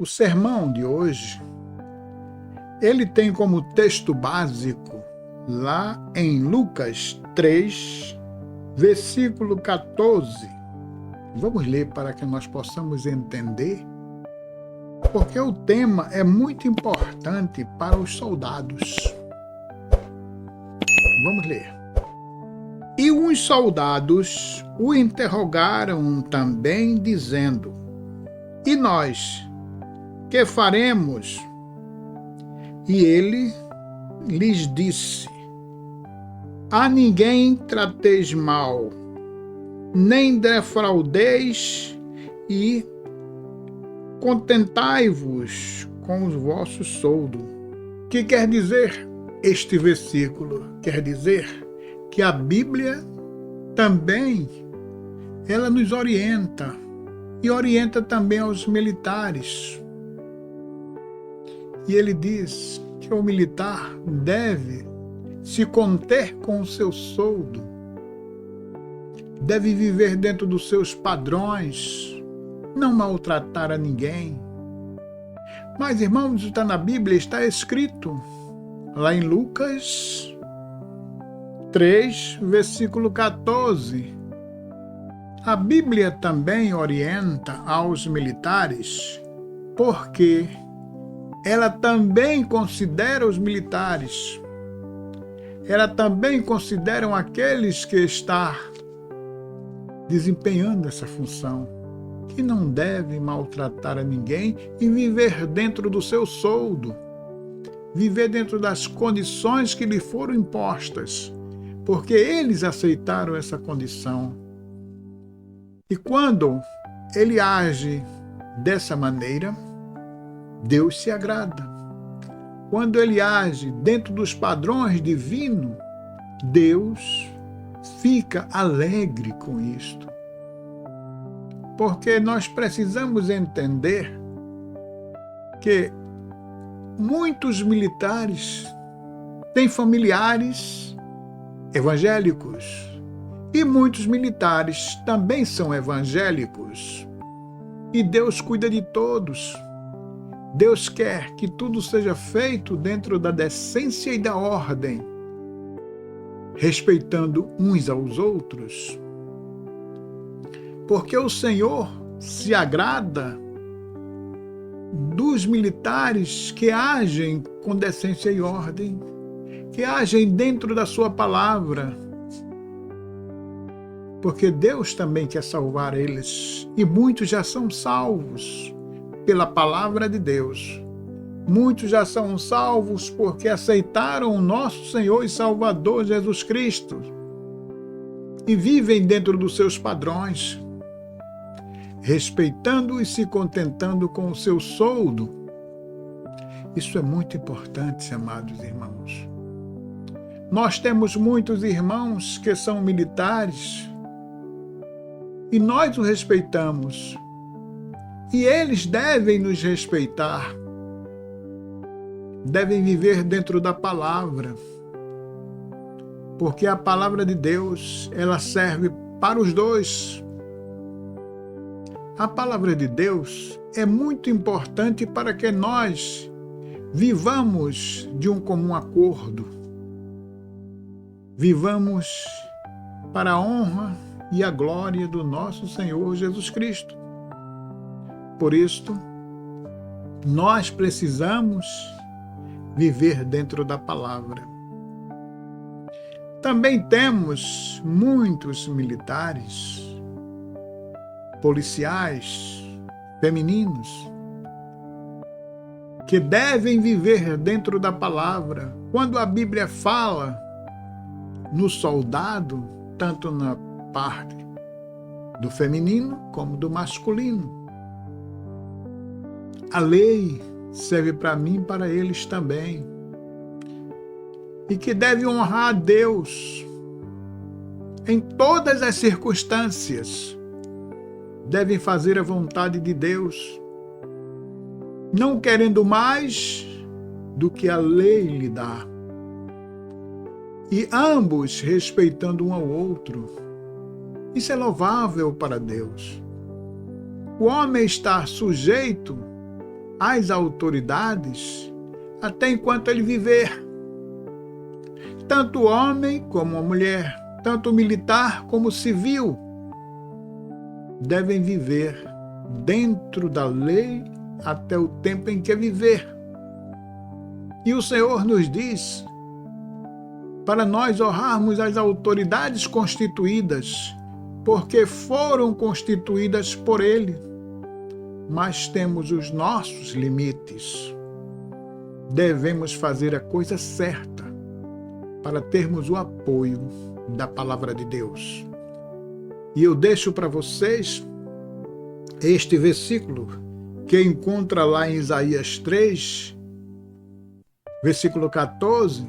O sermão de hoje, ele tem como texto básico, lá em Lucas 3, versículo 14. Vamos ler para que nós possamos entender, porque o tema é muito importante para os soldados. Vamos ler. E os soldados o interrogaram também, dizendo: E nós, que faremos? E ele lhes disse: A ninguém trateis mal, nem defraudeis, e contentai-vos com os vossos soldos. O que quer dizer este versículo? Quer dizer que a Bíblia também ela nos orienta, e orienta também aos militares. E ele diz que o militar deve se conter com o seu soldo, deve viver dentro dos seus padrões, não maltratar a ninguém. Mas, irmãos, está na Bíblia, está escrito lá em Lucas 3, versículo 14. A Bíblia também orienta aos militares, porque ela também considera os militares, ela também considera aqueles que estão desempenhando essa função, que não deve maltratar a ninguém e viver dentro do seu soldo, viver dentro das condições que lhe foram impostas, porque eles aceitaram essa condição. E quando ele age dessa maneira, Deus se agrada. Quando ele age dentro dos padrões divinos, Deus fica alegre com isto. Porque nós precisamos entender que muitos militares têm familiares evangélicos e muitos militares também são evangélicos. E Deus cuida de todos. Deus quer que tudo seja feito dentro da decência e da ordem, respeitando uns aos outros. Porque o Senhor se agrada dos militares que agem com decência e ordem, que agem dentro da sua palavra. Porque Deus também quer salvar eles, e muitos já são salvos pela palavra de Deus. Muitos já são salvos porque aceitaram o nosso Senhor e Salvador Jesus Cristo e vivem dentro dos seus padrões, respeitando e se contentando com o seu soldo. Isso é muito importante, amados irmãos. Nós temos muitos irmãos que são militares e nós os respeitamos. E eles devem nos respeitar, devem viver dentro da palavra, porque a palavra de Deus, ela serve para os dois. A palavra de Deus é muito importante para que nós vivamos de um comum acordo, vivamos para a honra e a glória do nosso Senhor Jesus Cristo. Por isto, nós precisamos viver dentro da palavra. Também temos muitos militares, policiais, femininos, que devem viver dentro da palavra. Quando a Bíblia fala no soldado, tanto na parte do feminino como do masculino, a lei serve para mim e para eles também. E que deve honrar a Deus em todas as circunstâncias. Devem fazer a vontade de Deus, não querendo mais do que a lei lhe dá. E ambos respeitando um ao outro. Isso é louvável para Deus. O homem está sujeito às autoridades até enquanto ele viver. Tanto o homem como a mulher, tanto o militar como o civil, devem viver dentro da lei até o tempo em que viver. E o Senhor nos diz para nós honrarmos as autoridades constituídas, porque foram constituídas por Ele, mas temos os nossos limites. Devemos fazer a coisa certa para termos o apoio da Palavra de Deus. E eu deixo para vocês este versículo que encontra lá em Isaías 3, versículo 14,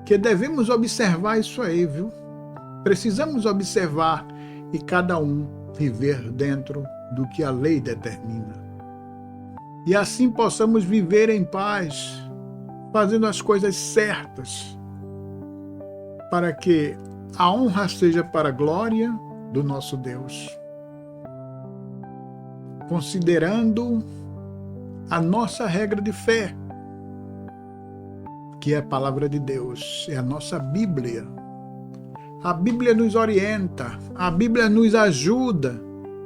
que devemos observar isso aí, viu? Precisamos observar e cada um viver dentro do que a lei determina. E assim possamos viver em paz, fazendo as coisas certas, para que a honra seja para a glória do nosso Deus. Considerando a nossa regra de fé, que é a palavra de Deus, é a nossa Bíblia. A Bíblia nos orienta, a Bíblia nos ajuda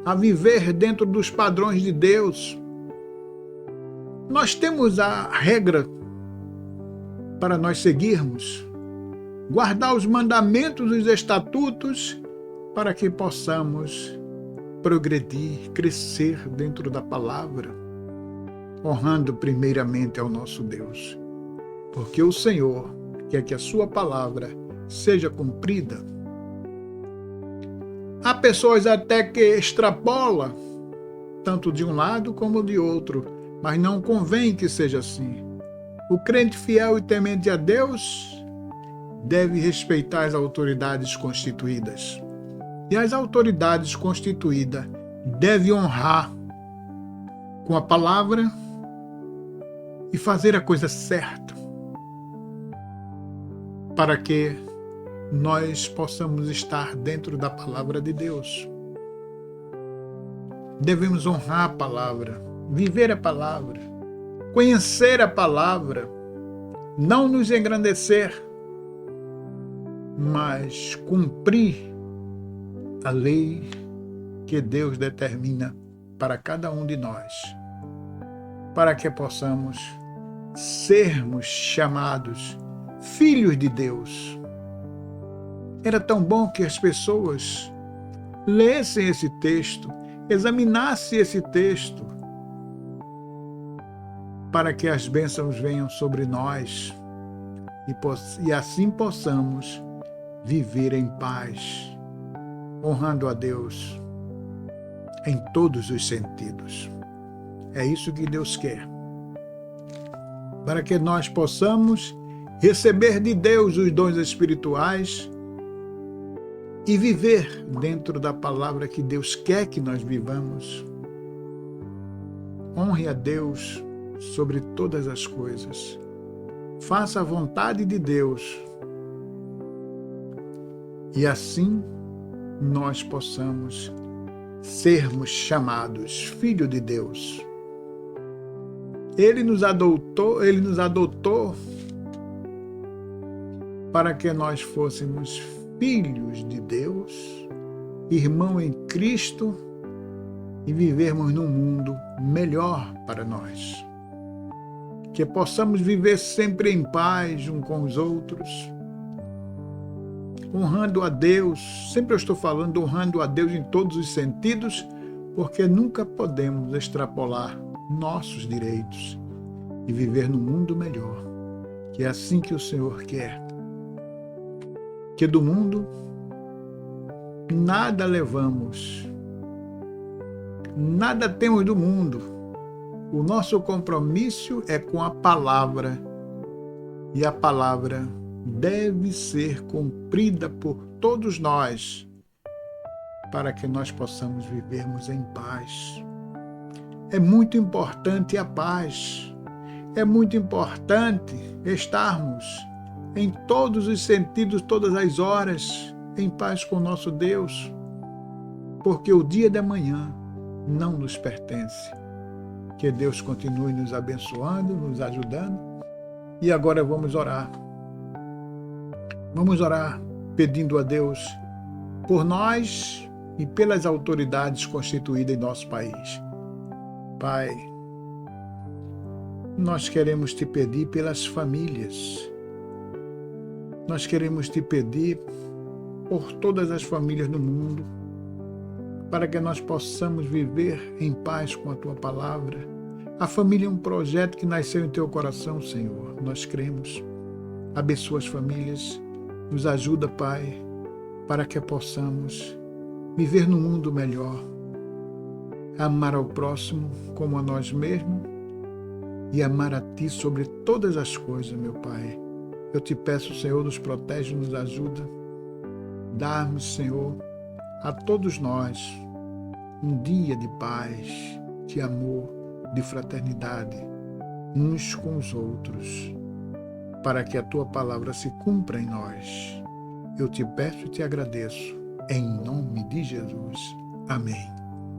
a viver dentro dos padrões de Deus. Nós temos a regra para nós seguirmos, guardar os mandamentos e os estatutos para que possamos progredir, crescer dentro da palavra, honrando primeiramente ao nosso Deus. Porque o Senhor quer que a sua palavra seja cumprida. Há pessoas até que extrapolam, tanto de um lado como de outro, mas não convém que seja assim. O crente fiel e temente a Deus deve respeitar as autoridades constituídas. E as autoridades constituídas devem honrar com a palavra e fazer a coisa certa, para que nós possamos estar dentro da palavra de Deus. Devemos honrar a palavra, viver a palavra, conhecer a palavra, não nos engrandecer, mas cumprir a lei que Deus determina para cada um de nós, para que possamos sermos chamados filhos de Deus. Era tão bom que as pessoas lessem esse texto, examinassem esse texto, para que as bênçãos venham sobre nós e assim possamos viver em paz, honrando a Deus em todos os sentidos. É isso que Deus quer, para que nós possamos receber de Deus os dons espirituais e viver dentro da palavra que Deus quer que nós vivamos. Honre a Deus sobre todas as coisas. Faça a vontade de Deus. E assim nós possamos sermos chamados filho de Deus. Ele nos adotou para que nós fôssemos filhos de Deus, irmão em Cristo, e vivermos num mundo melhor para nós. Que possamos viver sempre em paz uns com os outros, honrando a Deus. Sempre eu estou falando honrando a Deus em todos os sentidos, porque nunca podemos extrapolar nossos direitos e viver num mundo melhor, que é assim que o Senhor quer. Que do mundo nada levamos, nada temos do mundo. O nosso compromisso é com a palavra, e a palavra deve ser cumprida por todos nós, para que nós possamos vivermos em paz. É muito importante a paz, é muito importante estarmos em todos os sentidos, todas as horas, em paz com nosso Deus, porque o dia de amanhã não nos pertence. Que Deus continue nos abençoando, nos ajudando. E agora vamos orar. Vamos orar pedindo a Deus por nós e pelas autoridades constituídas em nosso país. Pai, nós queremos te pedir pelas famílias. Nós queremos te pedir por todas as famílias no mundo, para que nós possamos viver em paz com a tua palavra. A família é um projeto que nasceu em teu coração, Senhor. Nós cremos. Abençoa as famílias. Nos ajuda, Pai, para que possamos viver num mundo melhor. Amar ao próximo como a nós mesmos e amar a Ti sobre todas as coisas, meu Pai. Eu te peço, Senhor, nos protege, nos ajuda. Dá-nos, Senhor, a todos nós um dia de paz, de amor, de fraternidade, uns com os outros, para que a Tua palavra se cumpra em nós. Eu te peço e te agradeço, em nome de Jesus. Amém.